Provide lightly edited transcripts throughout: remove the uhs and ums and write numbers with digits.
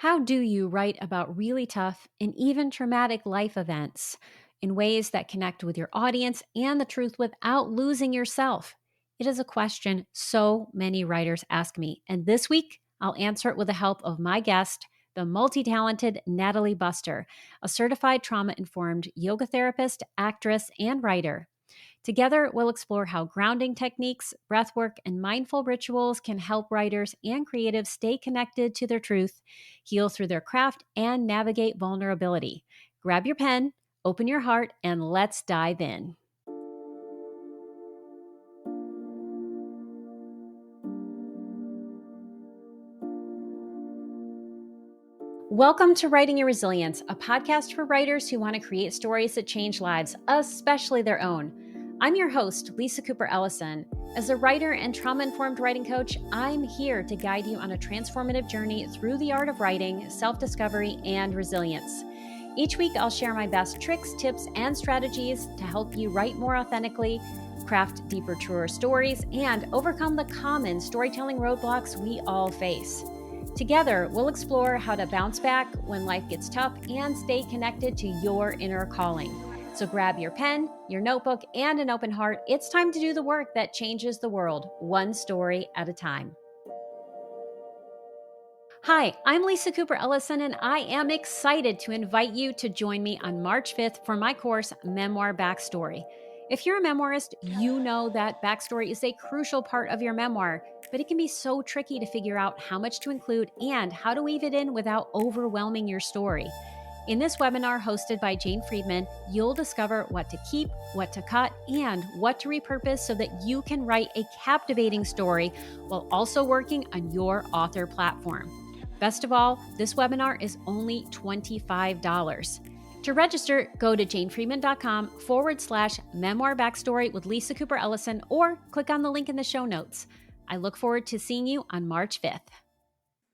How do you write about really tough and even traumatic life events in ways that connect with your audience and the truth without losing yourself? It is a question so many writers ask me. And this week, I'll answer it with the help of my guest, the multi talented Natalie Buster, a certified trauma informed yoga therapist, actress, and writer. Together, we'll explore how grounding techniques, breathwork, and mindful rituals can help writers and creatives stay connected to their truth, heal through their craft, and navigate vulnerability. Grab your pen, open your heart, and let's dive in. Welcome to Writing Your Resilience, a podcast for writers who want to create stories that change lives, especially their own. I'm your host, Lisa Cooper Ellison. As a writer and trauma-informed writing coach, I'm here to guide you on a transformative journey through the art of writing, self-discovery, and resilience. Each week, I'll share my best tricks, tips, and strategies to help you write more authentically, craft deeper, truer stories, and overcome the common storytelling roadblocks we all face. Together, we'll explore how to bounce back when life gets tough and stay connected to your inner calling. So grab your pen, your notebook, and an open heart. It's time to do the work that changes the world, one story at a time. Hi, I'm Lisa Cooper Ellison, and I am excited to invite you to join me on March 5th for my course, Memoir Backstory. If you're a memoirist, you know that backstory is a crucial part of your memoir, but it can be so tricky to figure out how much to include and how to weave it in without overwhelming your story. In this webinar hosted by Jane Friedman, you'll discover what to keep, what to cut, and what to repurpose so that you can write a captivating story while also working on your author platform. Best of all, this webinar is only $25. To register, go to janefriedman.com/memoir backstory with Lisa Cooper Ellison or click on the link in the show notes. I look forward to seeing you on March 5th.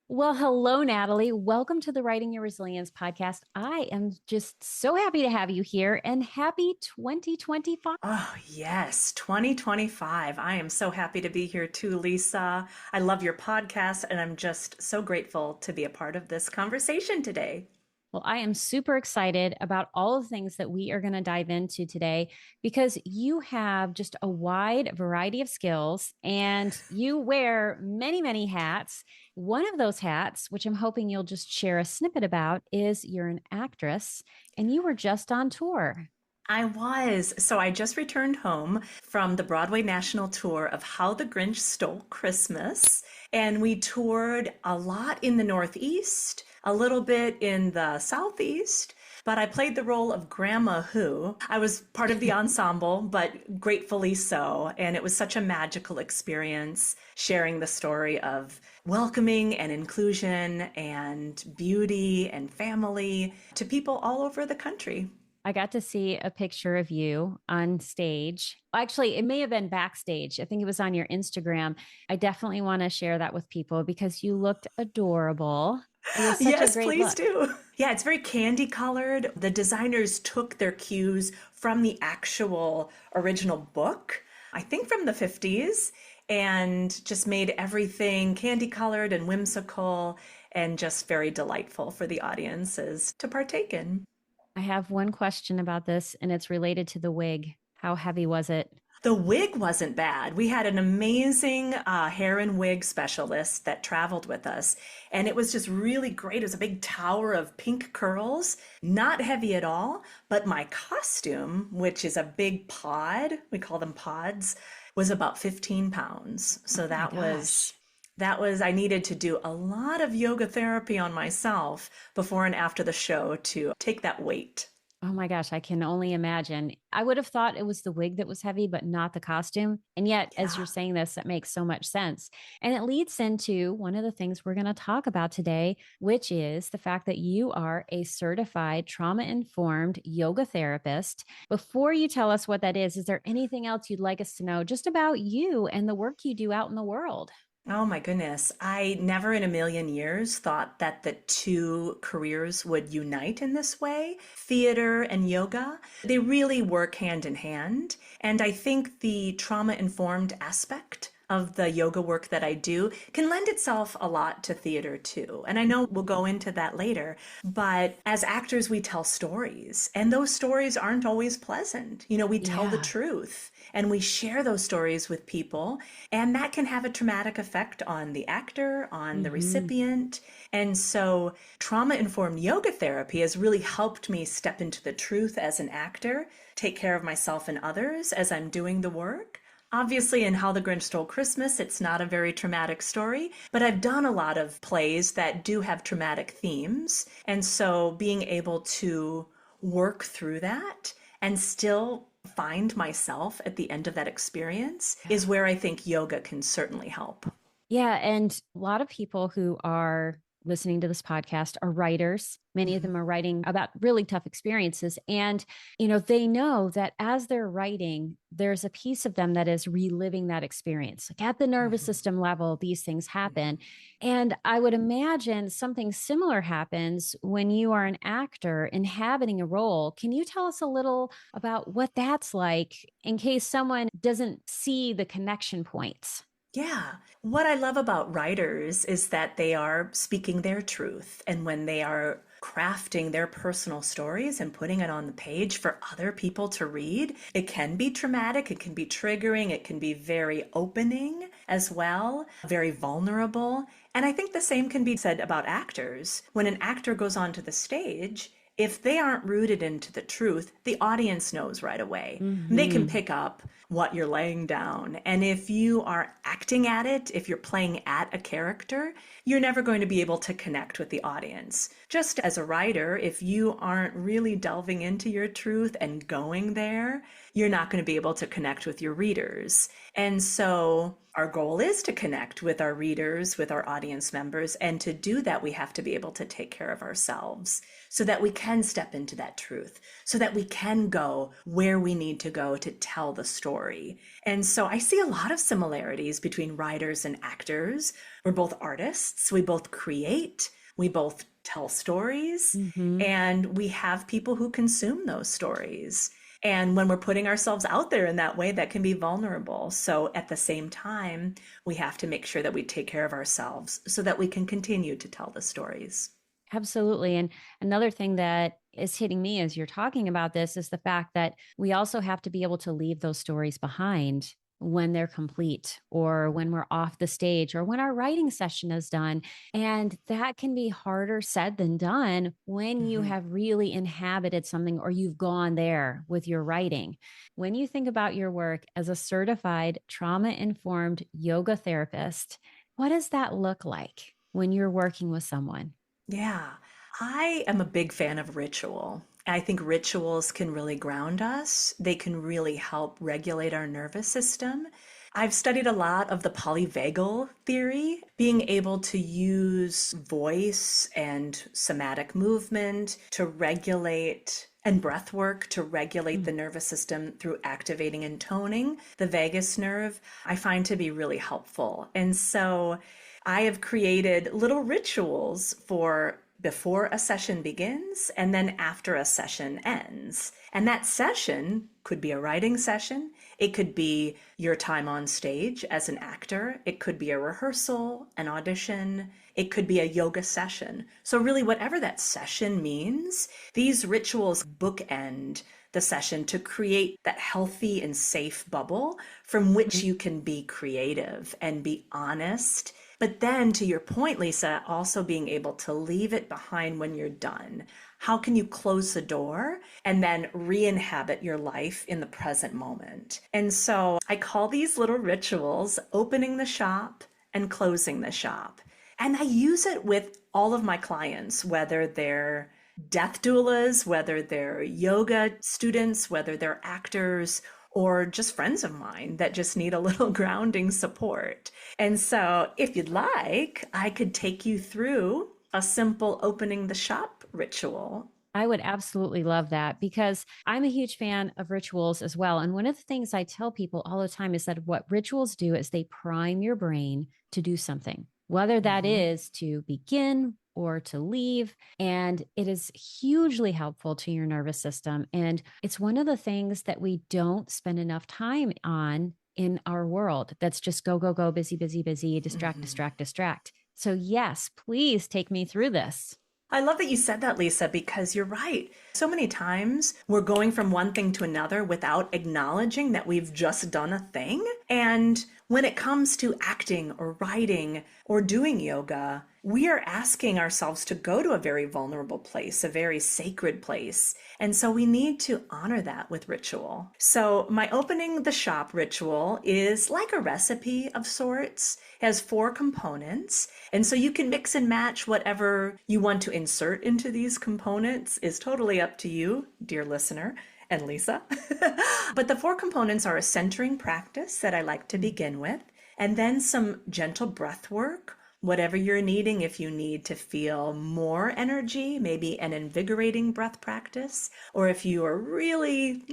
Well, hello, Natalie. Welcome to the Writing Your Resilience podcast. I am just so happy to have you here and happy 2025. Oh, yes, 2025. I am so happy to be here too, Lisa. I love your podcast, and I'm just so grateful to be a part of this conversation today. Well, I am super excited about all the things that we are going to dive into today because you have just a wide variety of skills and you wear many, many hats. One of those hats, which I'm hoping you'll just share a snippet about, is you're an actress and you were just on tour. I was. So I just returned home from the Broadway National Tour of How the Grinch Stole Christmas. And we toured a lot in the Northeast, a little bit in the Southeast. But I played the role of Grandma Who. I was part of the ensemble, but gratefully so. And it was such a magical experience sharing the story of welcoming and inclusion and beauty and family to people all over the country. I got to see a picture of you on stage. Actually, it may have been backstage. I think it was on your Instagram. I definitely want to share that with people because you looked adorable. It was such Yes, a great please look. do. Yeah, it's very candy colored. The designers took their cues from the actual original book, I think from the 50s, and just made everything candy colored and whimsical and just very delightful for the audiences to partake in. I have one question about this, and it's related to the wig. How heavy was it? The wig wasn't bad. We had an amazing hair and wig specialist that traveled with us, and it was just really great. It was a big tower of pink curls, not heavy at all, but my costume, which is a big pod, we call them pods, was about 15 pounds. So I needed to do a lot of yoga therapy on myself before and after the show to take that weight. Oh my gosh, I can only imagine. I would have thought it was the wig that was heavy, but not the costume. And yet, as you're Yeah. saying this, that makes so much sense. And it leads into one of the things we're going to talk about today, which is the fact that you are a certified trauma-informed yoga therapist. Before you tell us what that is there anything else you'd like us to know just about you and the work you do out in the world? Oh my goodness. I never in a million years thought that the two careers would unite in this way. Theater and yoga, they really work hand in hand. And I think the trauma-informed aspect of the yoga work that I do can lend itself a lot to theater too. And I know we'll go into that later, but as actors, we tell stories, and those stories aren't always pleasant. We tell the Yeah. truth and we share those stories with people, and that can have a traumatic effect on the actor, on the Hmm. recipient. And so, trauma informed yoga therapy has really helped me step into the truth as an actor, take care of myself and others as I'm doing the work. Obviously, in How the Grinch Stole Christmas, it's not a very traumatic story, but I've done a lot of plays that do have traumatic themes. And so being able to work through that and still find myself at the end of that experience is where I think yoga can certainly help. Yeah. And a lot of people who are listening to this podcast are writers. Many of Mhm. them are writing about really tough experiences. And, they know that as they're writing, there's a piece of them that is reliving that experience. Like at the nervous Mhm. system level, these things happen. Mhm. And I would imagine something similar happens when you are an actor inhabiting a role. Can you tell us a little about what that's like in case someone doesn't see the connection points? Yeah. What I love about writers is that they are speaking their truth. And when they are crafting their personal stories and putting it on the page for other people to read, it can be traumatic, it can be triggering, it can be very opening as well, very vulnerable. And I think the same can be said about actors. When an actor goes onto the stage, if they aren't rooted into the truth, the audience knows right away. They can Hmm. pick up what you're laying down. And if you are acting at it, if you're playing at a character, you're never going to be able to connect with the audience. Just as a writer, if you aren't really delving into your truth and going there, you're not going to be able to connect with your readers. And so our goal is to connect with our readers, with our audience members. And to do that, we have to be able to take care of ourselves so that we can step into that truth, so that we can go where we need to go to tell the story. And so I see a lot of similarities between writers and actors. We're both artists, we both create, we both tell stories, Hmm. and we have people who consume those stories. And when we're putting ourselves out there in that way, that can be vulnerable. So at the same time, we have to make sure that we take care of ourselves so that we can continue to tell the stories. Absolutely. And another thing that is hitting me as you're talking about this is the fact that we also have to be able to leave those stories behind when they're complete or when we're off the stage or when our writing session is done. And that can be harder said than done when you Mhm. have really inhabited something or you've gone there with your writing. When you think about your work as a certified trauma informed yoga therapist, what does that look like when you're working with someone? Yeah, I am a big fan of ritual. I think rituals can really ground us. They can really help regulate our nervous system. I've studied a lot of the polyvagal theory, being able to use voice and somatic movement to regulate and breath work to regulate the nervous system through activating and toning the vagus nerve, I find to be really helpful. And so I have created little rituals for before a session begins and then after a session ends. And that session could be a writing session. It could be your time on stage as an actor. It could be a rehearsal, an audition. It could be a yoga session. So, really, whatever that session means, these rituals bookend the session to create that healthy and safe bubble from which you can be creative and be honest. But then, to your point, Lisa, also being able to leave it behind when you're done. How can you close the door and then re inhabit your life in the present moment? And so I call these little rituals opening the shop and closing the shop. And I use it with all of my clients, whether they're death doulas, whether they're yoga students, whether they're actors, or just friends of mine that just need a little grounding support. And so, if you'd like, I could take you through a simple opening the shop ritual. I would absolutely love that because I'm a huge fan of rituals as well. And one of the things I tell people all the time is that what rituals do is they prime your brain to do something, whether that Mhm. is to begin or to leave. And it is hugely helpful to your nervous system. And it's one of the things that we don't spend enough time on in our world that's just go, go, go, busy, busy, busy, distract, Mhm. distract, distract. So, yes, please take me through this. I love that you said that, Lisa, because you're right. So many times we're going from one thing to another without acknowledging that we've just done a thing. And when it comes to acting or writing or doing yoga, we are asking ourselves to go to a very vulnerable place, a very sacred place. And so we need to honor that with ritual. So my opening the shop ritual is like a recipe of sorts. It has 4 components. And so you can mix and match whatever you want to insert into these components is totally up to you, dear listener and Lisa. But the 4 components are a centering practice that I like to begin with, and then some gentle breath work, whatever you're needing. If you need to feel more energy, maybe an invigorating breath practice, or if you are really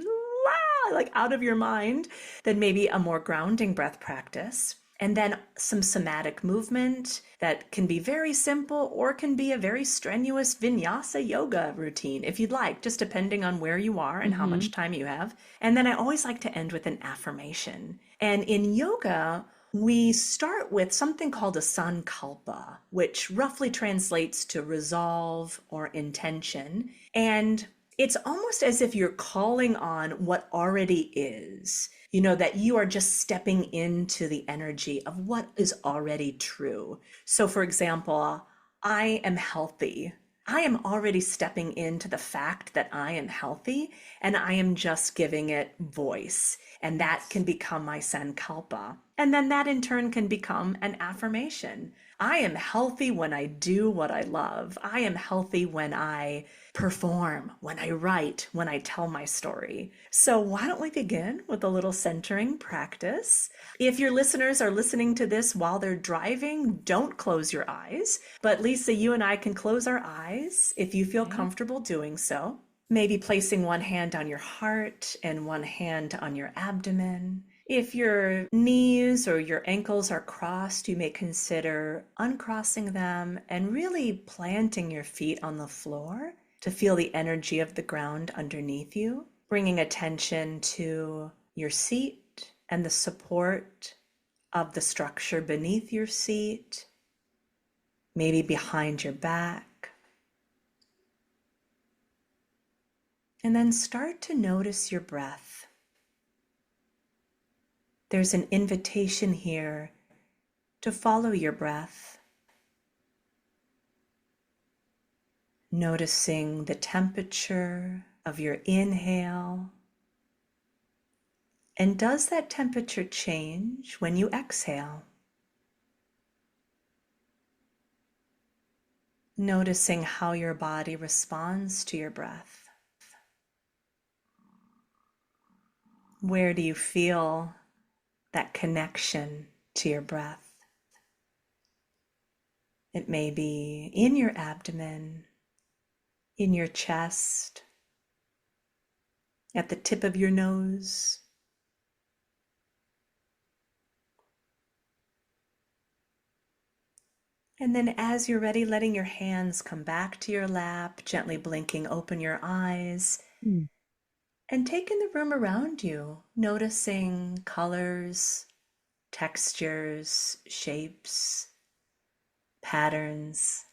like out of your mind, then maybe a more grounding breath practice. And then some somatic movement that can be very simple or can be a very strenuous vinyasa yoga routine, if you'd like, just depending on where you are and how much time you have. And then I always like to end with an affirmation. And in yoga, we start with something called a sankalpa, which roughly translates to resolve or intention. And it's almost as if you're calling on what already is, that you are just stepping into the energy of what is already true. So, for example, I am healthy. I am already stepping into the fact that I am healthy, and I am just giving it voice. And that can become my sankalpa. And then that in turn can become an affirmation. I am healthy when I do what I love. I am healthy when I perform, when I write, when I tell my story. So why don't we begin with a little centering practice? If your listeners are listening to this while they're driving, don't close your eyes. But Lisa, you and I can close our eyes if you feel comfortable doing so. Maybe placing one hand on your heart and one hand on your abdomen. If your knees or your ankles are crossed, you may consider uncrossing them and really planting your feet on the floor to feel the energy of the ground underneath you, bringing attention to your seat and the support of the structure beneath your seat, maybe behind your back. And then start to notice your breath. There's an invitation here to follow your breath, noticing the temperature of your inhale. And does that temperature change when you exhale? Noticing how your body responds to your breath. Where do you feel that connection to your breath? It may be in your abdomen, in your chest, at the tip of your nose. And then as you're ready, letting your hands come back to your lap, gently blinking open your eyes, and take in the room around you, noticing colors, textures, shapes, patterns.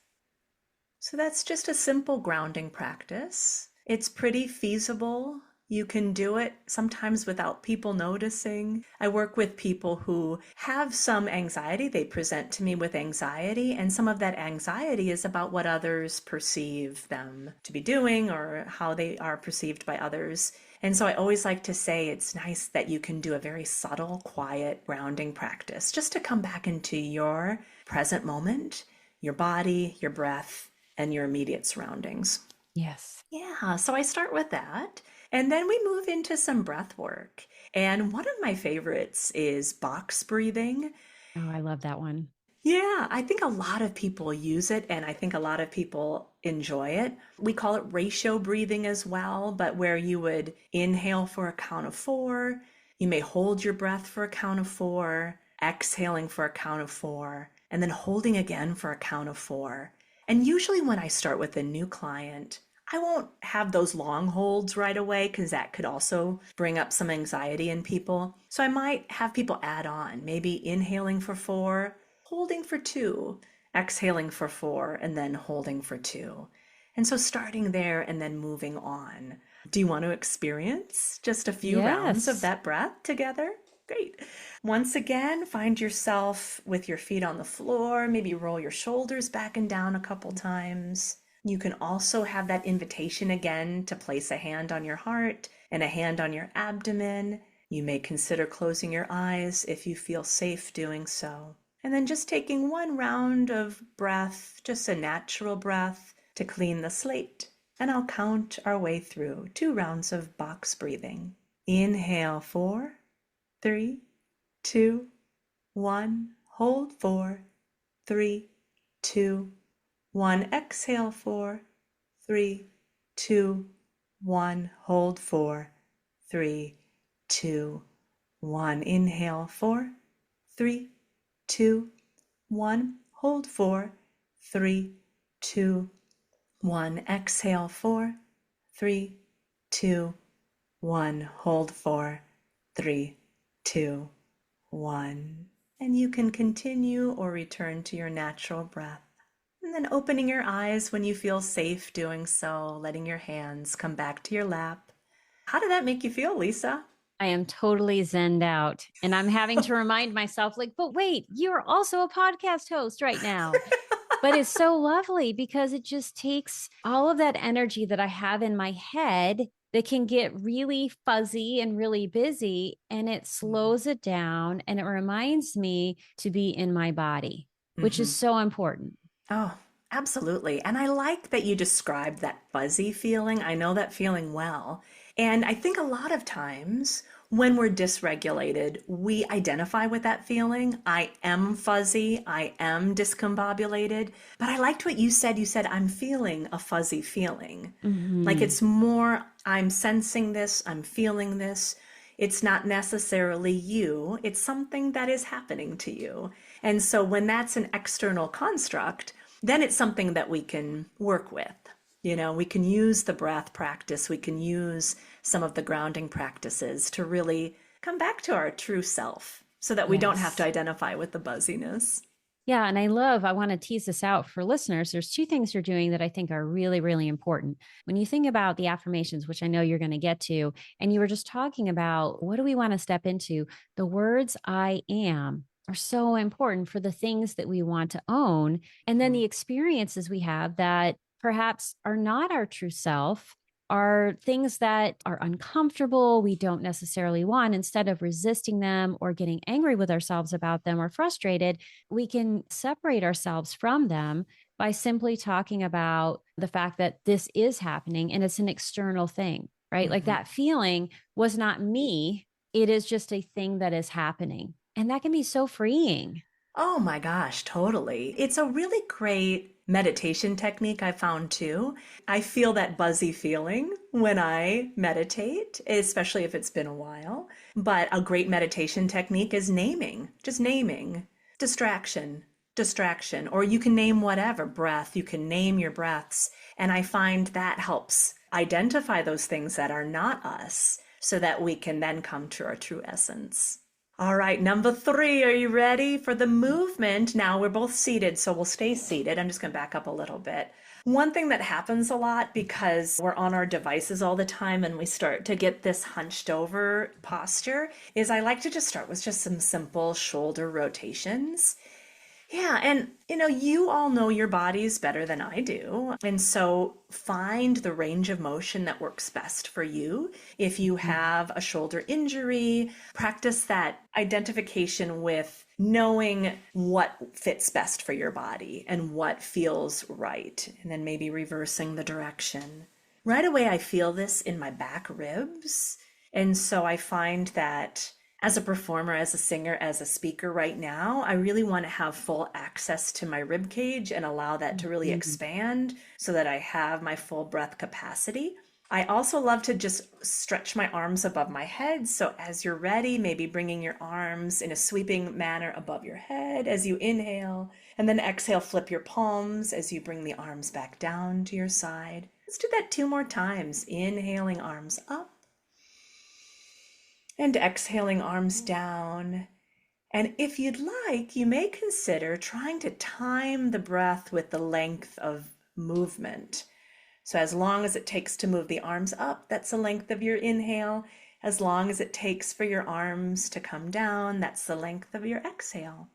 So that's just a simple grounding practice. It's pretty feasible. You can do it sometimes without people noticing. I work with people who have some anxiety. They present to me with anxiety, and some of that anxiety is about what others perceive them to be doing or how they are perceived by others. And so I always like to say it's nice that you can do a very subtle, quiet grounding practice just to come back into your present moment, your body, your breath, and your immediate surroundings. Yes. Yeah, so I start with that. And then we move into some breath work. And one of my favorites is box breathing. Oh, I love that one. Yeah, I think a lot of people use it, and I think a lot of people enjoy it. We call it ratio breathing as well, but where you would inhale for a count of 4, you may hold your breath for a count of 4, exhaling for a count of 4, and then holding again for a count of 4. And usually when I start with a new client, I won't have those long holds right away because that could also bring up some anxiety in people. So I might have people add on, maybe inhaling for 4, holding for 2, exhaling for 4, and then holding for 2. And so starting there and then moving on. Do you want to experience just a few rounds of Yes. that breath together? Great. Once again, find yourself with your feet on the floor. Maybe roll your shoulders back and down a couple times. You can also have that invitation again to place a hand on your heart and a hand on your abdomen. You may consider closing your eyes if you feel safe doing so. And then just taking one round of breath, just a natural breath to clean the slate. And I'll count our way through 2 rounds of box breathing. Inhale 4, 3, 2, 1. Hold 4, 3, 2, 1. Exhale 4, 3, 2, 1. Hold 4, 3, 2, 1. Inhale 4, 3, 2, 1. Hold 4, 3, 2, 1. Exhale 4, 3, 2, 1. Hold 4, 3, 2, 1. And you can continue or return to your natural breath. And then opening your eyes when you feel safe doing so, letting your hands come back to your lap. How did that make you feel, Lisa? I am totally zenned out. And I'm having to remind myself, like, but wait, you're also a podcast host right now. But it's so lovely because it just takes all of that energy that I have in my head that can get really fuzzy and really busy, and it slows it down and it reminds me to be in my body, which is Mm-hmm. so important. Oh, absolutely. And I like that you described that fuzzy feeling. I know that feeling well. And I think a lot of times when we're dysregulated, we identify with that feeling. I am fuzzy. I am discombobulated. But I liked what you said. You said, I'm feeling a fuzzy feeling. Like Mm-hmm. it's more, I'm sensing this, I'm feeling this. It's not necessarily you, it's something that is happening to you. And so when that's an external construct, then it's something that we can work with. You know, we can use the breath practice, we can use some of the grounding practices to really come back to our true self so that we don't have to Yes. identify with the buzziness. Yeah. And I want to tease this out for listeners. There's 2 things you're doing that I think are really, really important. When you think about the affirmations, which I know you're going to get to, and you were just talking about what do we want to step into? The words I am are so important for the things that we want to own. And then the experiences we have that perhaps are not our true self are things that are uncomfortable, we don't necessarily want. Instead of resisting them or getting angry with ourselves about them or frustrated, we can separate ourselves from them by simply talking about the fact that this is happening and it's an external thing, right? Like Mm-hmm. that feeling was not me. It is just a thing that is happening. And that can be so freeing. Oh my gosh, totally. It's a really great meditation technique I found too. I feel that buzzy feeling when I meditate, especially if it's been a while. But a great meditation technique is naming, just naming distraction, distraction, or you can name whatever breath, you can name your breaths. And I find that helps identify those things that are not us so that we can then come to our true essence. All right, number 3, are you ready for the movement? Now we're both seated, so we'll stay seated. I'm just going to back up a little bit. One thing that happens a lot because we're on our devices all the time and we start to get this hunched over posture is I like to just start with just some simple shoulder rotations. Yeah, and you all know your bodies better than I do. And so find the range of motion that works best for you. If you have a shoulder injury, practice that identification with knowing what fits best for your body and what feels right, and then maybe reversing the direction. Right away, I feel this in my back ribs. And so I find that as a performer, as a singer, as a speaker right now, I really want to have full access to my rib cage and allow that to really Mhm. expand so that I have my full breath capacity. I also love to just stretch my arms above my head. So as you're ready, maybe bringing your arms in a sweeping manner above your head as you inhale, and then exhale, flip your palms as you bring the arms back down to your side. Let's do that 2 more times. Inhaling, arms up, and exhaling, arms down. And if you'd like, you may consider trying to time the breath with the length of movement. So as long as it takes to move the arms up, that's the length of your inhale. As long as it takes for your arms to come down, that's the length of your exhale.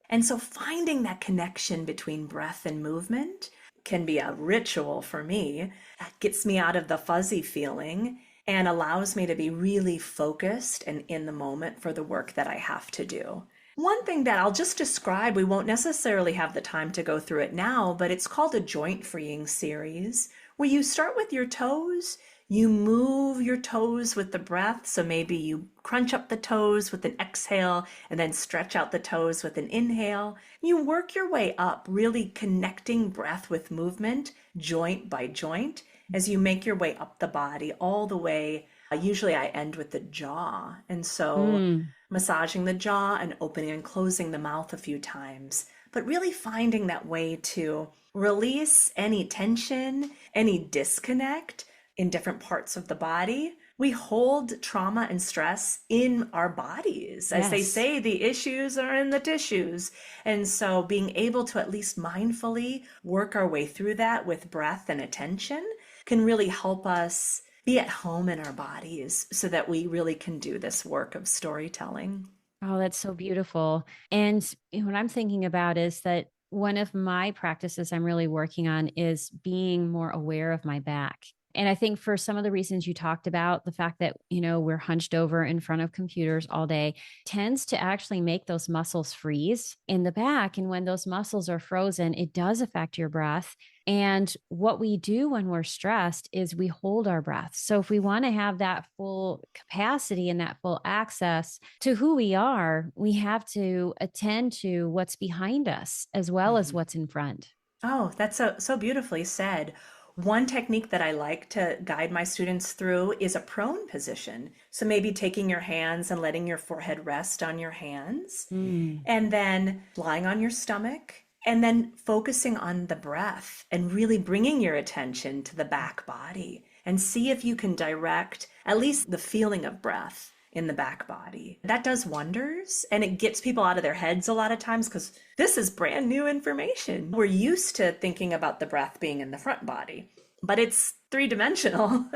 And so finding that connection between breath and movement can be a ritual for me. That gets me out of the fuzzy feeling and allows me to be really focused and in the moment for the work that I have to do. One thing that I'll just describe, we won't necessarily have the time to go through it now, but it's called a joint freeing series, where you start with your toes, you move your toes with the breath. So maybe you crunch up the toes with an exhale and then stretch out the toes with an inhale. You work your way up, really connecting breath with movement, joint by joint, as you make your way up the body all the way. Usually I end with the jaw. And so massaging the jaw and opening and closing the mouth a few times, but really finding that way to release any tension, any disconnect in different parts of the body. We hold trauma and stress in our bodies. As they say, the issues are in the tissues. And so being able to at least mindfully work our way through that with breath and attention can really help us be at home in our bodies so that we really can do this work of storytelling. Oh, that's so beautiful. And what I'm thinking about is that one of my practices I'm really working on is being more aware of my back. And I think for some of the reasons you talked about, the fact that, we're hunched over in front of computers all day tends to actually make those muscles freeze in the back. And when those muscles are frozen, it does affect your breath. And what we do when we're stressed is we hold our breath. So if we want to have that full capacity and that full access to who we are, we have to attend to what's behind us as well as what's in front. Oh, that's so beautifully said. One technique that I like to guide my students through is a prone position. So maybe taking your hands and letting your forehead rest on your hands, and then lying on your stomach, and then focusing on the breath and really bringing your attention to the back body and see if you can direct at least the feeling of breath in the back body. That does wonders, and it gets people out of their heads a lot of times because this is brand new information. We're used to thinking about the breath being in the front body, but it's 3-dimensional.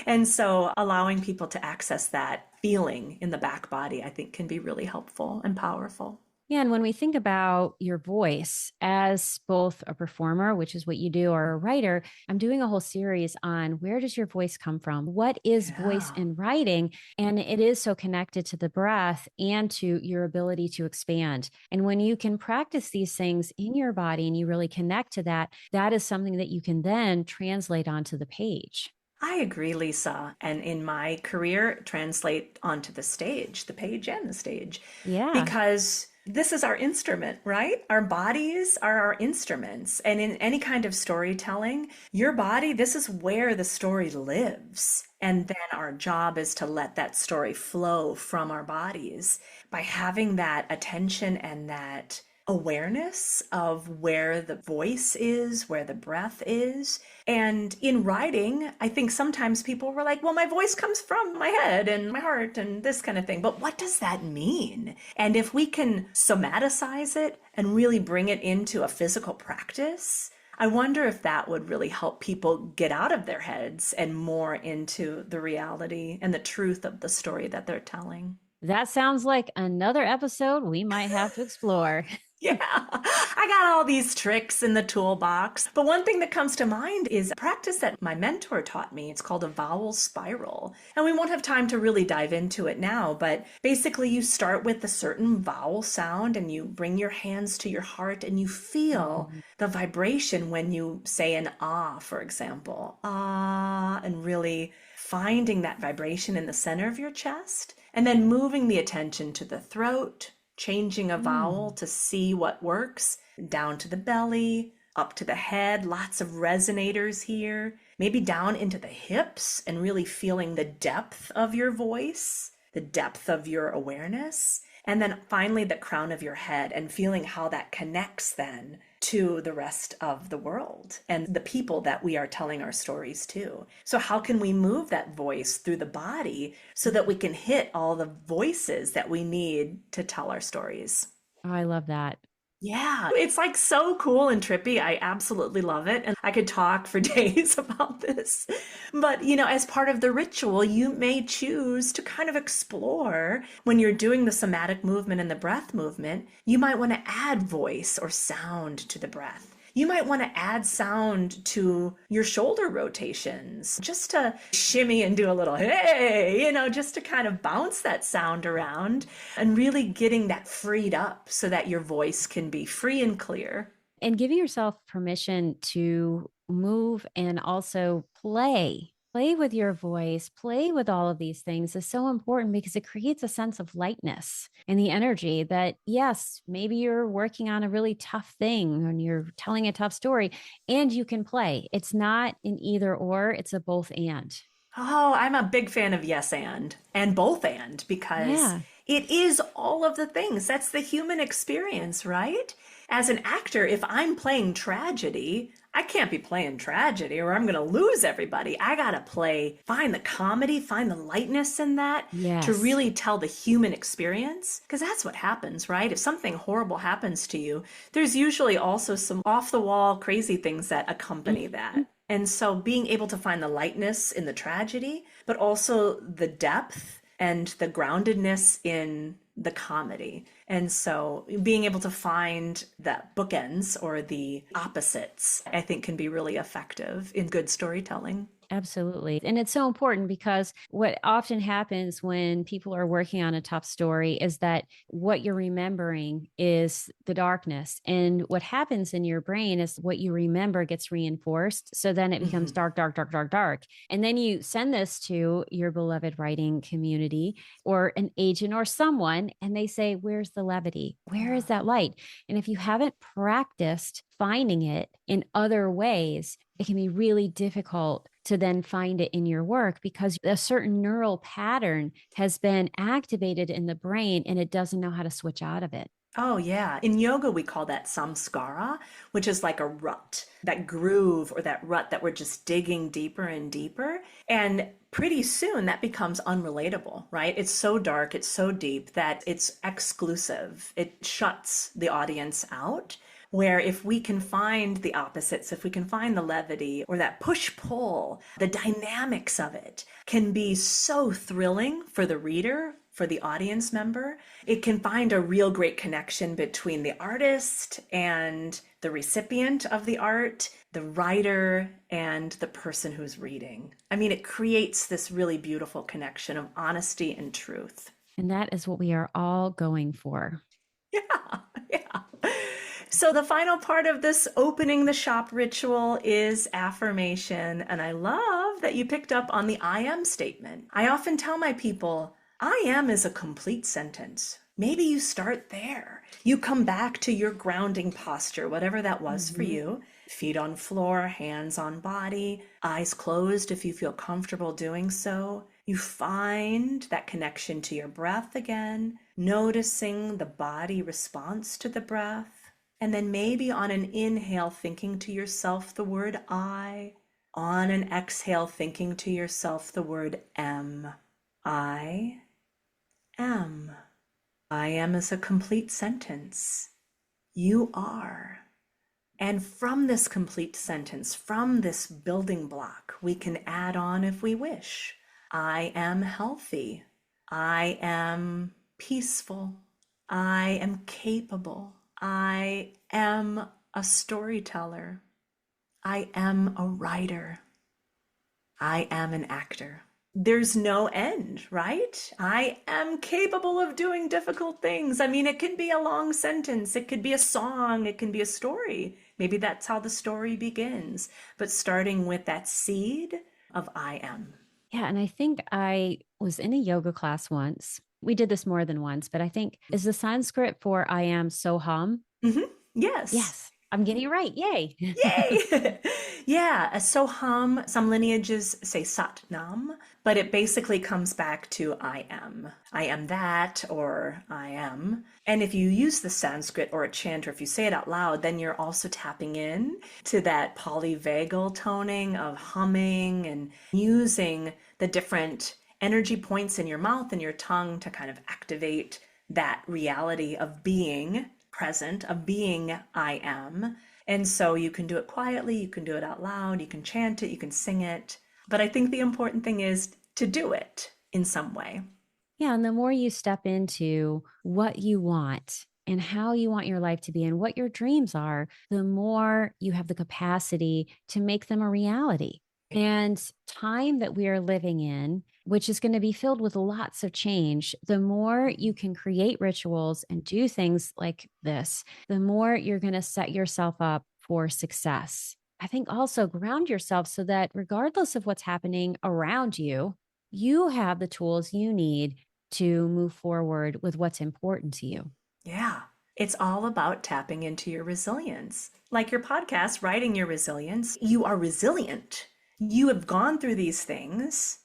And so allowing people to access that feeling in the back body, I think, can be really helpful and powerful. Yeah. And when we think about your voice as both a performer, which is what you do, or a writer, I'm doing a whole series on where does your voice come from? What is voice in writing? And it is so connected to the breath and to your ability to expand. And when you can practice these things in your body and you really connect to that, that is something that you can then translate onto the page. I agree, Lisa. And in my career, translate onto the stage, the page and the stage. Yeah. Because this is our instrument, right? Our bodies are our instruments. And in any kind of storytelling, your body, this is where the story lives. And then our job is to let that story flow from our bodies by having that attention and that awareness of where the voice is, where the breath is. And in writing, I think sometimes people were like, well, my voice comes from my head and my heart and this kind of thing. But what does that mean? And if we can somaticize it and really bring it into a physical practice, I wonder if that would really help people get out of their heads and more into the reality and the truth of the story that they're telling. That sounds like another episode we might have to explore. Yeah, I got all these tricks in the toolbox. But one thing that comes to mind is a practice that my mentor taught me. It's called a vowel spiral. And we won't have time to really dive into it now, but basically you start with a certain vowel sound and you bring your hands to your heart and you feel the vibration when you say an ah, for example. Ah, and really finding that vibration in the center of your chest and then moving the attention to the throat, changing a vowel to see what works, down to the belly, up to the head, lots of resonators here, maybe down into the hips and really feeling the depth of your voice, the depth of your awareness. And then finally, the crown of your head and feeling how that connects then to the rest of the world and the people that we are telling our stories to. So, how can we move that voice through the body so that we can hit all the voices that we need to tell our stories? Oh, I love that. Yeah, it's like so cool and trippy. I absolutely love it. And I could talk for days about this. But, as part of the ritual, you may choose to kind of explore when you're doing the somatic movement and the breath movement. You might want to add voice or sound to the breath. You might want to add sound to your shoulder rotations just to shimmy and do a little hey, just to kind of bounce that sound around and really getting that freed up so that your voice can be free and clear. And giving yourself permission to move and also play with your voice, play with all of these things is so important because it creates a sense of lightness and the energy that, yes, maybe you're working on a really tough thing and you're telling a tough story and you can play. It's not an either or, it's a both and. Oh, I'm a big fan of yes and both and because Yeah. it is all of the things. That's the human experience, right? As an actor, if I'm playing tragedy, I can't be playing tragedy or I'm going to lose everybody. I got to find the comedy, find the lightness in that to Yes. really tell the human experience. Because that's what happens, right? If something horrible happens to you, there's usually also some off the wall crazy things that accompany that. And so being able to find the lightness in the tragedy, but also the depth and the groundedness in the comedy. And so being able to find the bookends or the opposites, I think can be really effective in good storytelling. Absolutely. And it's so important because what often happens when people are working on a tough story is that what you're remembering is the darkness. And what happens in your brain is what you remember gets reinforced. So then it becomes Mhm. dark, dark, dark, dark, dark. And then you send this to your beloved writing community or an agent or someone, and they say, where's the levity? Where is Yeah. that light? And if you haven't practiced finding it in other ways, it can be really difficult to then find it in your work because a certain neural pattern has been activated in the brain and it doesn't know how to switch out of it. Oh, yeah. In yoga, we call that samskara, which is like a rut, that groove or that rut that we're just digging deeper and deeper. And pretty soon that becomes unrelatable, right? It's so dark, it's so deep that it's exclusive. It shuts the audience out. Where if we can find the opposites, if we can find the levity or that push pull, the dynamics of it can be so thrilling for the reader, for the audience member. It can find a real great connection between the artist and the recipient of the art, the writer and the person who's reading. I mean, it creates this really beautiful connection of honesty and truth. And that is what we are all going for. Yeah, yeah. So the final part of this opening the shop ritual is affirmation. And I love that you picked up on the I am statement. I often tell my people, I am is a complete sentence. Maybe you start there. You come back to your grounding posture, whatever that was for Mhm. you. Feet on floor, hands on body, eyes closed if you feel comfortable doing so. You find that connection to your breath again, noticing the body response to the breath. And then maybe on an inhale, thinking to yourself the word I. On an exhale, thinking to yourself the word am. I am. I am is a complete sentence. You are. And from this complete sentence, from this building block, we can add on if we wish. I am healthy. I am peaceful. I am capable. I am a storyteller. I am a writer. I am an actor. There's no end, right? I am capable of doing difficult things. I mean, it can be a long sentence, it could be a song, it can be a story. Maybe that's how the story begins. But starting with that seed of I am. Yeah. And I think I was in a yoga class once. We did this more than once, but I think is the Sanskrit for I am Soham. Hmm. Yes. Yes. I'm getting it right. Yay. Yay! Yeah, so hum, some lineages say sat nam, but it basically comes back to I am. I am that, or I am. And if you use the Sanskrit or a chant, or if you say it out loud, then you're also tapping in to that polyvagal toning of humming and using the different energy points in your mouth and your tongue to kind of activate that reality of being present, of being I am. And so you can do it quietly, you can do it out loud, you can chant it, you can sing it. But I think the important thing is to do it in some way. Yeah. And the more you step into what you want and how you want your life to be and what your dreams are, the more you have the capacity to make them a reality. And time that we are living in, which is going to be filled with lots of change, the more you can create rituals and do things like this, the more you're going to set yourself up for success. I think also ground yourself so that regardless of what's happening around you, you have the tools you need to move forward with what's important to you. Yeah, it's all about tapping into your resilience. Like your podcast, Writing Your Resilience, you are resilient. You have gone through these things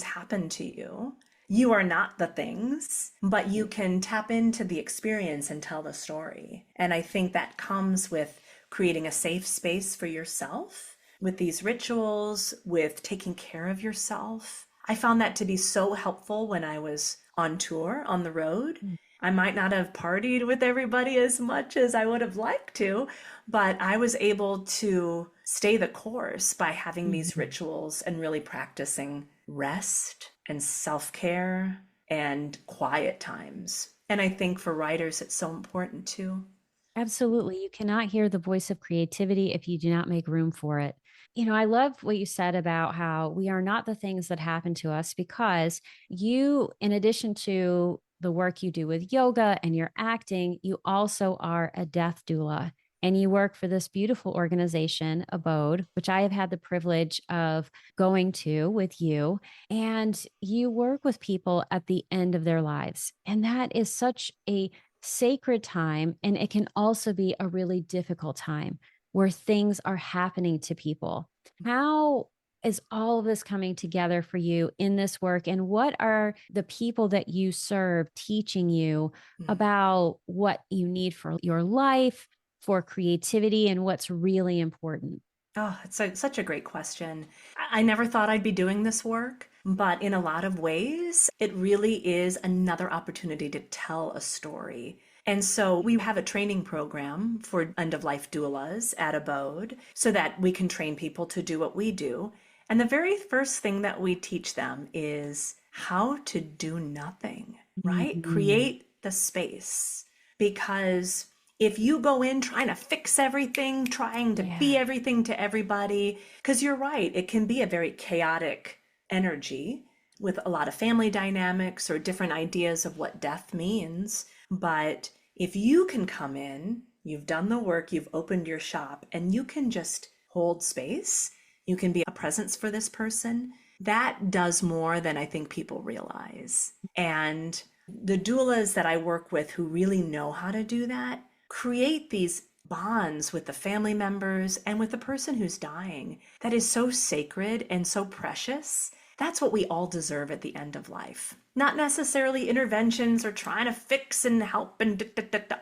happen to you. You are not the things, but you can tap into the experience and tell the story. And I think that comes with creating a safe space for yourself, with these rituals, with taking care of yourself. I found that to be so helpful when I was on tour, on the road. I might not have partied with everybody as much as I would have liked to, but I was able to stay the course by having these Mhm. rituals and really practicing rest and self-care and quiet times. And I think for writers, it's so important too. Absolutely. You cannot hear the voice of creativity if you do not make room for it. I love what you said about how we are not the things that happen to us because you, in addition to the work you do with yoga and your acting, you also are a death doula. And you work for this beautiful organization, Abode, which I have had the privilege of going to with you. And you work with people at the end of their lives. And that is such a sacred time. And it can also be a really difficult time where things are happening to people. How is all of this coming together for you in this work? And what are the people that you serve teaching you Mm. about what you need for your life, for creativity, and what's really important? Oh, such a great question. I never thought I'd be doing this work, but in a lot of ways, it really is another opportunity to tell a story. And so we have a training program for end of life doulas at Abode so that we can train people to do what we do. And the very first thing that we teach them is how to do nothing, right? Mhm. Create the space. Because if you go in trying to fix everything, trying to be Yeah. everything to everybody, because you're right, it can be a very chaotic energy with a lot of family dynamics or different ideas of what death means. But if you can come in, you've done the work, you've opened your shop, and you can just hold space, you can be a presence for this person, that does more than I think people realize. And the doulas that I work with who really know how to do that create these bonds with the family members and with the person who's dying that is so sacred and so precious. That's what we all deserve at the end of life. Not necessarily interventions or trying to fix and help and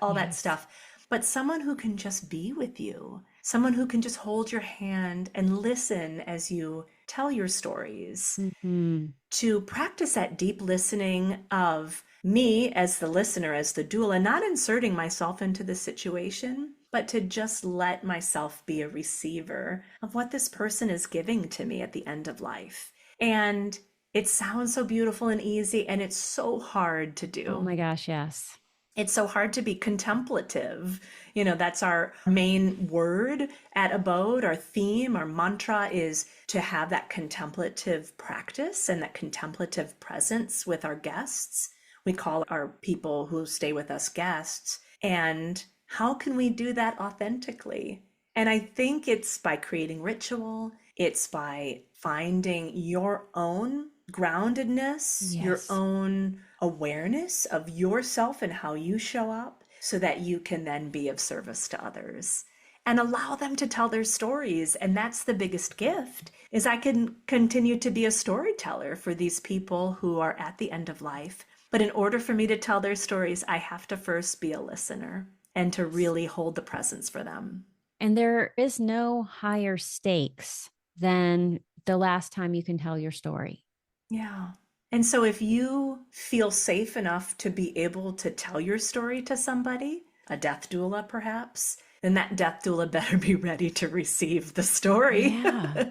all that Yes. stuff, but someone who can just be with you, someone who can just hold your hand and listen as you tell your stories, Mhm. to practice that deep listening of me as the listener, as the doula, not inserting myself into the situation, but to just let myself be a receiver of what this person is giving to me at the end of life. And it sounds so beautiful and easy, and it's so hard to Oh do. my gosh, yes. It's so hard to be contemplative. That's our main word at Abode. Our theme, our mantra is to have that contemplative practice and that contemplative presence with our guests. We call our people who stay with us guests. And how can we do that authentically? And I think it's by creating ritual, it's by finding your own groundedness, your Yes. own awareness of yourself and how you show up so that you can then be of service to others. and allow them to tell their stories. And that's the biggest gift, is I can continue to be a storyteller for these people who are at the end of life. But in order for me to tell their stories, I have to first be a listener and to really hold the presence for them. And there is no higher stakes than the last time you can tell your story. Yeah. And so if you feel safe enough to be able to tell your story to somebody, a death doula perhaps, then that death doula better be ready to receive the story. Yeah.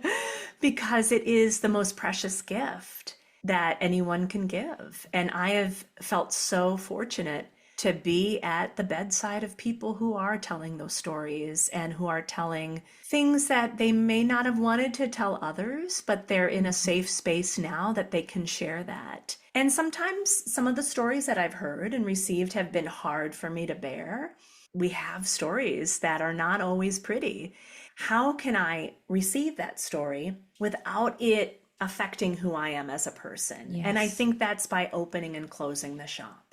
Because it is the most precious gift that anyone can give. And I have felt so fortunate to be at the bedside of people who are telling those stories and who are telling things that they may not have wanted to tell others, but they're in a safe space now that they can share that. And sometimes some of the stories that I've heard and received have been hard for me to bear. We have stories that are not always pretty. How can I receive that story without it affecting who I am as a person? Yes. And I think that's by opening and closing the shop.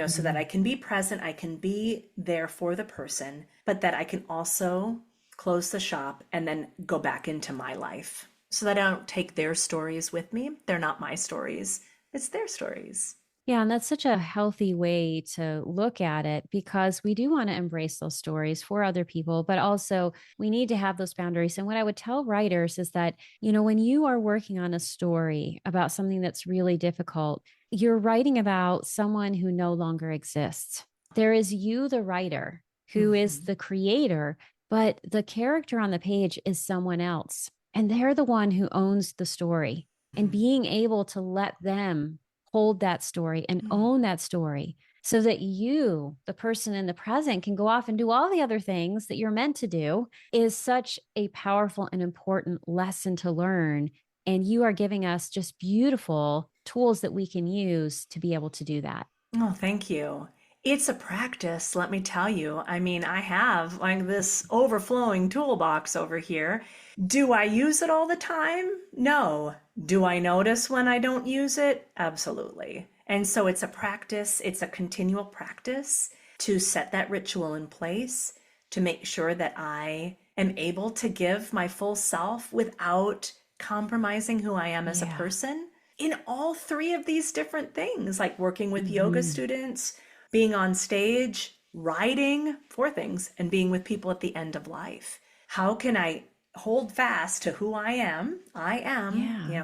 So that I can be present, I can be there for the person, but that I can also close the shop and then go back into my life so that I don't take their stories with me. They're not my stories, it's their stories. Yeah, and that's such a healthy way to look at it, because we do want to embrace those stories for other people, but also we need to have those boundaries. And what I would tell writers is that, when you are working on a story about something that's really difficult, you're writing about someone who no longer exists. There is you, the writer, who is the creator, but the character on the page is someone else. And they're the one who owns the story. And being able to let them hold that story and own that story, so that you, the person in the present, can go off and do all the other things that you're meant to do, is such a powerful and important lesson to learn. And you are giving us just beautiful tools that we can use to be able to do that. Oh, thank you. It's a practice, let me tell you. I mean, I have like this overflowing toolbox over here. Do I use it all the time? No. Do I notice when I don't use it? Absolutely. And so it's a practice, it's a continual practice to set that ritual in place, to make sure that I am able to give my full self without compromising who I am as a person in all three of these different things, like working with yoga students, being on stage, writing, four things, and being with people at the end of life. How can I hold fast to who I am?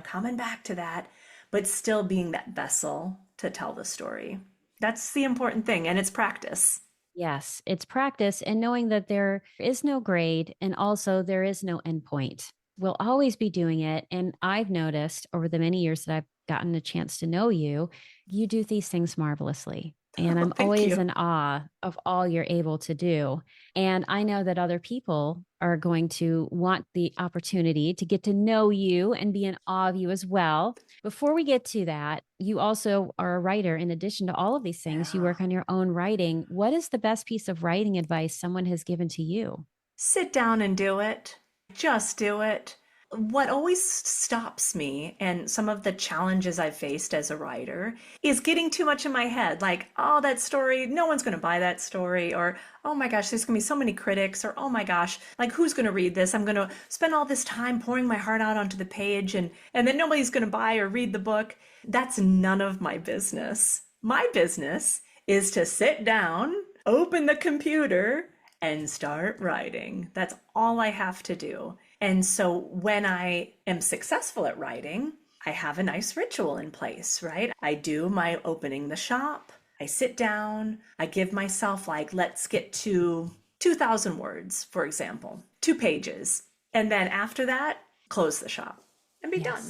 Coming back to that, but still being that vessel to tell the story. That's the important thing, and it's practice. Yes, it's practice, and knowing that there is no grade and also there is no endpoint. We'll always be doing it. And I've noticed over the many years that I've gotten a chance to know you, you do these things marvelously. And I'm Thank always you. in awe of all you're able to do. And I know that other people are going to want the opportunity to get to know you and be in awe of you as well. Before we get to that, you also are a writer. In addition to all of these things, you work on your own writing. What is the best piece of writing advice someone has given to you? Sit down and do it. Just do it. What always stops me, and some of the challenges I've faced as a writer, is getting too much in my head. Like, oh, that story, no one's going to buy that story. Or, oh my gosh, there's going to be so many critics. Or, oh my gosh, like, who's going to read this? I'm going to spend all this time pouring my heart out onto the page, and then nobody's going to buy or read the book. That's none of my business. My business is to sit down, open the computer, and start writing. That's all I have to do. And so when I am successful at writing, I have a nice ritual in place, right? I do my opening the shop. I sit down. I give myself, like, let's get to 2,000 words, for example, 2 pages. And then after that, close the shop and be done.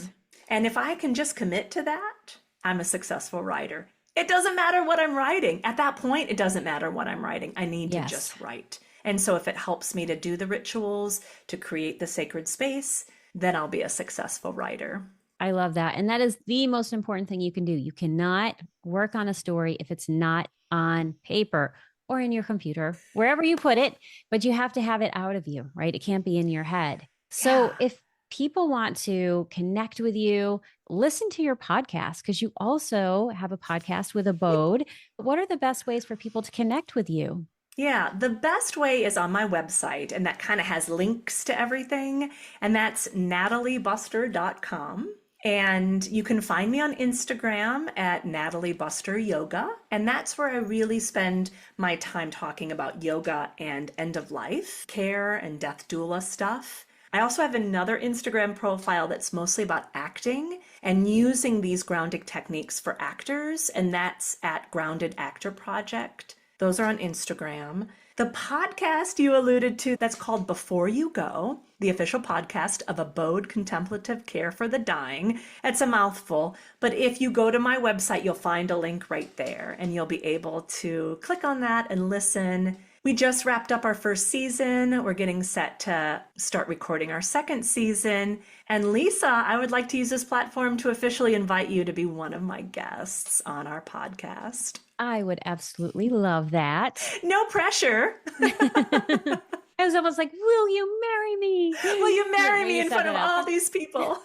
And if I can just commit to that, I'm a successful writer. It doesn't matter what I'm writing. At that point, it doesn't matter what I'm writing. I need to just write. And so if it helps me to do the rituals, to create the sacred space, then I'll be a successful writer. I love that. And that is the most important thing you can do. You cannot work on a story if it's not on paper or in your computer, wherever you put it, but you have to have it out of you, right? It can't be in your head. So if people want to connect with you, listen to your podcast, because you also have a podcast with Abode. What are the best ways for people to connect with you? Yeah, the best way is on my website, and that kind of has links to everything, and that's nataliebuster.com. And you can find me on Instagram at Natalie Buster Yoga, and that's where I really spend my time talking about yoga and end of life care and death doula stuff. I also have another Instagram profile that's mostly about acting and using these grounding techniques for actors, and that's at Grounded Actor Project. Those are on Instagram. The podcast you alluded to, that's called Before You Go, the official podcast of Abode Contemplative Care for the Dying. It's a mouthful, but if you go to my website, you'll find a link right there, and you'll be able to click on that and listen. We just wrapped up our first season. We're getting set to start recording our second season. And Lisa, I would like to use this platform to officially invite you to be one of my guests on our podcast. I would absolutely love that. No pressure. It was almost like, will you marry me? Will you marry me in front of all these people?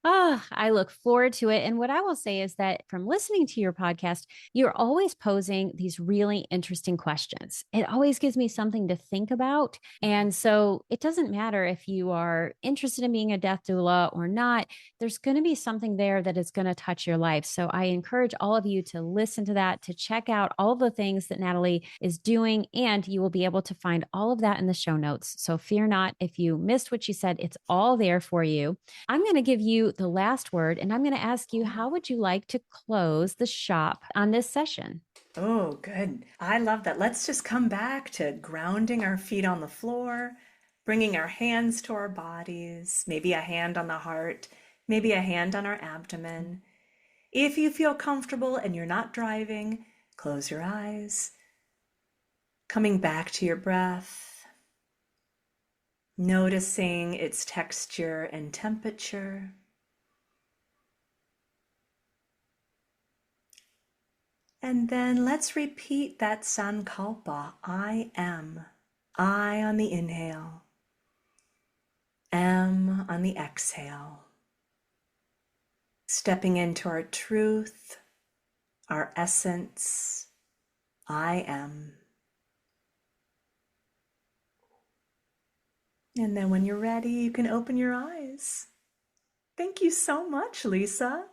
Oh, I look forward to it. And what I will say is that from listening to your podcast, you're always posing these really interesting questions. It always gives me something to think about. And so it doesn't matter if you are interested in being a death doula or not, there's going to be something there that is going to touch your life. So I encourage all of you to listen to that, to check out all the things that Natalie is doing, and you will be able to find all of that in the show notes. So fear not if you missed what she said, it's all there for you. I'm going to give you the last word, and I'm going to ask you, how would you like to close the shop on this session? Oh, good. I love that. Let's just come back to grounding our feet on the floor, bringing our hands to our bodies, maybe a hand on the heart, maybe a hand on our abdomen. If you feel comfortable and you're not driving, close your eyes. Coming back to your breath, noticing its texture and temperature. And then let's repeat that sankalpa, I am. I on the inhale, am on the exhale. Stepping into our truth, our essence, I am. And then when you're ready, you can open your eyes. Thank you so much, Lisa.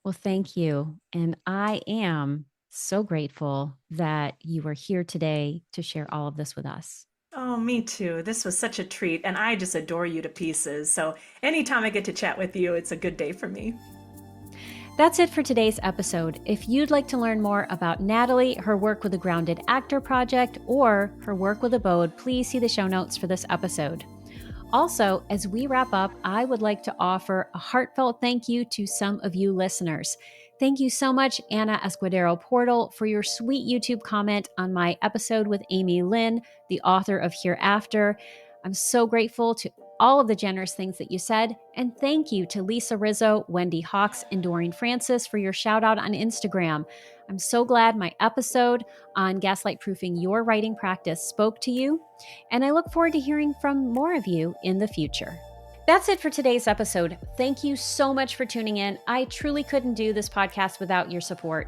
Well, thank you. And I am so grateful that you were here today to share all of this with us. Oh, me too. This was such a treat, and I just adore you to pieces. So anytime I get to chat with you, it's a good day for me. That's it for today's episode. If you'd like to learn more about Natalie, her work with the Grounded Actor Project, or her work with Abode, please see the show notes for this episode. Also, as we wrap up, I would like to offer a heartfelt thank you to some of you listeners. Thank you so much, Anna Escudero Portal, for your sweet YouTube comment on my episode with Amy Lynn, the author of Hereafter. I'm so grateful to all of the generous things that you said. And thank you to Lisa Rizzo, Wendy Hawks, and Doreen Francis for your shout out on Instagram. I'm so glad my episode on gaslight proofing your writing practice spoke to you. And I look forward to hearing from more of you in the future. That's it for today's episode. Thank you so much for tuning in. I truly couldn't do this podcast without your support.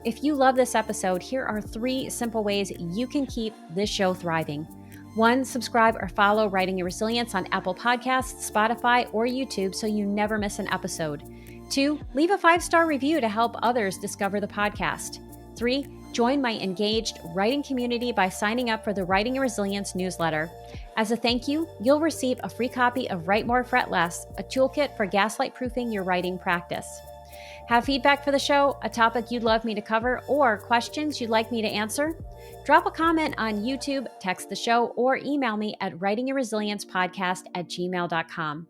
If you love this episode, here are 3 simple ways you can keep this show thriving. 1, subscribe or follow Writing Your Resilience on Apple Podcasts, Spotify, or YouTube so you never miss an episode. 2, leave a 5-star review to help others discover the podcast. 3, join my engaged writing community by signing up for the Writing Your Resilience newsletter. As a thank you, you'll receive a free copy of Write More, Fret Less, a toolkit for gaslight proofing your writing practice. Have feedback for the show, a topic you'd love me to cover, or questions you'd like me to answer? Drop a comment on YouTube, text the show, or email me at writingyourresiliencepodcast@gmail.com.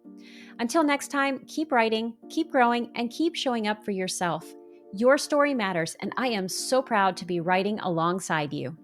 Until next time, keep writing, keep growing, and keep showing up for yourself. Your story matters, and I am so proud to be writing alongside you.